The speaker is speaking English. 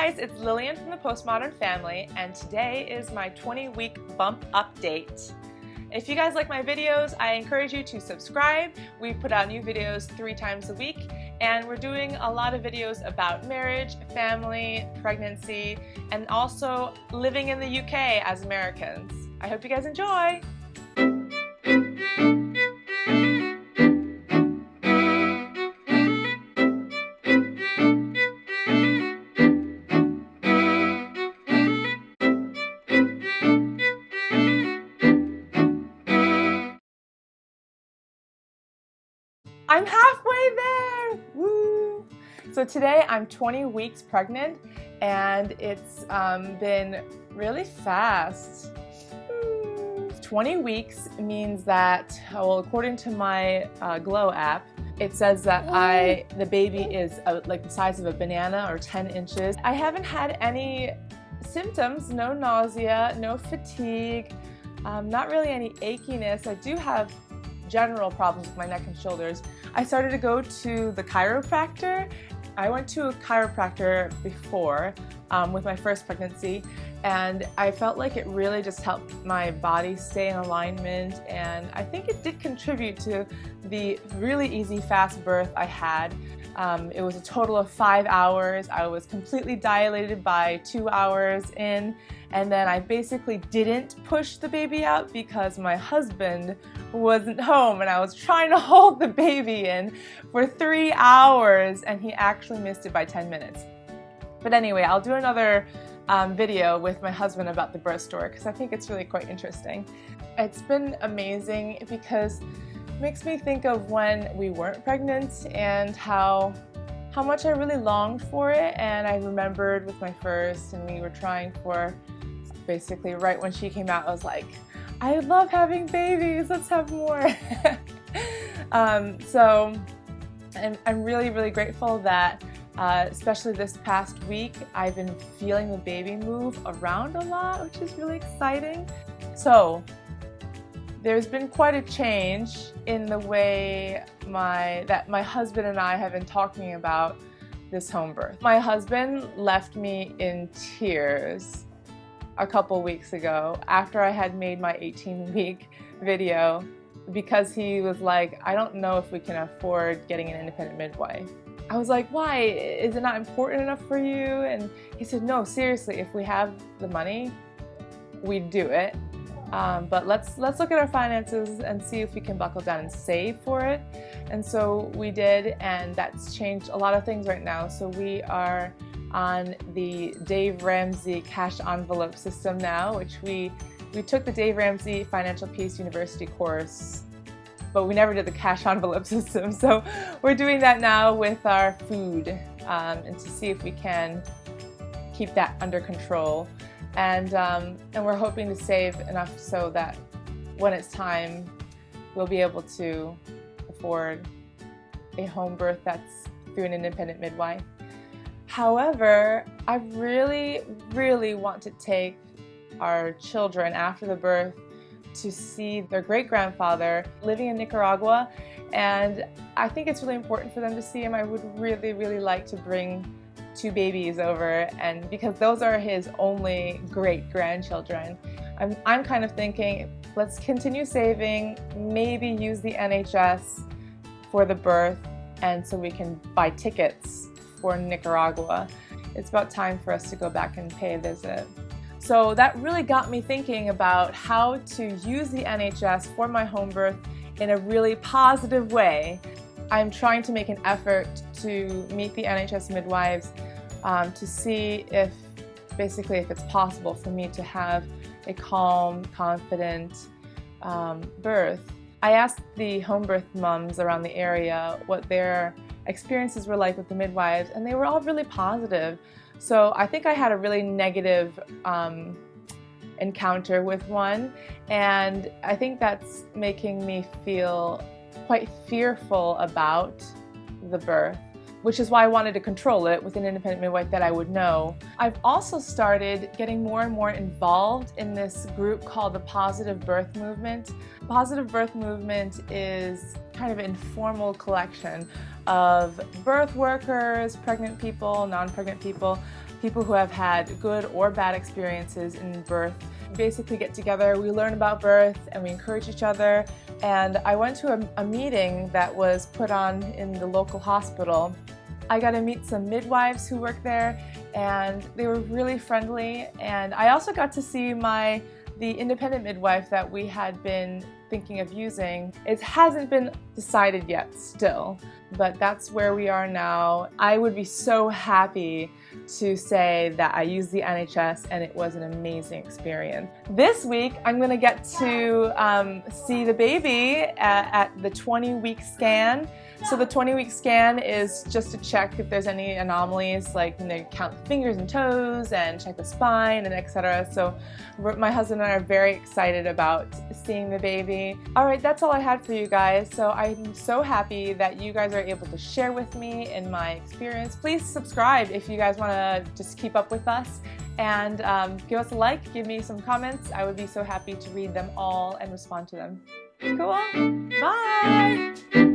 guys, it's Lillian from the Postmodern family, and today is my 20-week bump update. If you guys like my videos, I encourage you to subscribe. We put out new videos 3 times a week, and we're doing a lot of videos about marriage, family, pregnancy, and also living in the UK as Americans. I hope you guys enjoy! I'm halfway there! Woo! So today I'm 20 weeks pregnant, and it's been really fast. 20 weeks means that, well, according to my Glow app, it says that the baby is like the size of a banana or 10 inches. I haven't had any symptoms, no nausea, no fatigue, not really any achiness. I do have general problems with my neck and shoulders. I started to go to the chiropractor. I went to a chiropractor before with my first pregnancy, and I felt like it really just helped my body stay in alignment, and I think it did contribute to the really easy, fast birth I had. It was a total of 5 hours. I was completely dilated by 2 hours in, and then I basically didn't push the baby out because my husband wasn't home, and I was trying to hold the baby in for 3 hours, and he actually missed it by 10 minutes. But anyway, I'll do another video with my husband about the birth story because I think it's really quite interesting. It's been amazing because it makes me think of when we weren't pregnant and how much I really longed for it. And I remembered with my first, and we were trying for, basically right when she came out, I was like, I love having babies, let's have more. So I'm really, really grateful that especially this past week, I've been feeling the baby move around a lot, which is really exciting. So there's been quite a change in the way that my husband and I have been talking about this home birth. My husband left me in tears a couple weeks ago after I had made my 18-week video because he was like, I don't know if we can afford getting an independent midwife. I was like, why? Is it not important enough for you? And he said, no, seriously, if we have the money, we'd do it. But let's look at our finances and see if we can buckle down and save for it. And so we did, and that's changed a lot of things right now. So we are on the Dave Ramsey cash envelope system now, which we took the Dave Ramsey Financial Peace University course, but we never did the cash envelope system. So we're doing that now with our food, and to see if we can keep that under control. And we're hoping to save enough so that when it's time, we'll be able to afford a home birth that's through an independent midwife. However, I really, really want to take our children after the birth to see their great-grandfather living in Nicaragua, and I think it's really important for them to see him. I would really, really like to bring 2 babies over, and because those are his only great-grandchildren. I'm kind of thinking, let's continue saving, maybe use the NHS for the birth, and so we can buy tickets for Nicaragua. It's about time for us to go back and pay a visit. So that really got me thinking about how to use the NHS for my home birth in a really positive way. I'm trying to make an effort to meet the NHS midwives to see if it's possible for me to have a calm, confident birth. I asked the home birth moms around the area what their experiences were like with the midwives, and they were all really positive. So I think I had a really negative encounter with one, and I think that's making me feel quite fearful about the birth. which is why I wanted to control it with an independent midwife that I would know. I've also started getting more and more involved in this group called the Positive Birth Movement. Positive Birth Movement is kind of an informal collection of birth workers, pregnant people, non-pregnant people, people who have had good or bad experiences in birth. We basically get together, we learn about birth, and we encourage each other. And I went to a meeting that was put on in the local hospital. I got to meet some midwives who work there, and they were really friendly. And I also got to see the independent midwife that we had been thinking of using. It hasn't been decided yet still, but that's where we are now. I would be so happy to say that I used the NHS and it was an amazing experience. This week I'm going to get to see the baby at the 20-week scan. So the 20-week scan is just to check if there's any anomalies, like count the fingers and toes and check the spine and etc. So my husband and I are very excited about seeing the baby. All right, that's all I had for you guys. So I'm so happy that you guys are able to share with me in my experience. Please subscribe if you guys want to just keep up with us, and give us a like, give me some comments. I would be so happy to read them all and respond to them. Cool? Bye!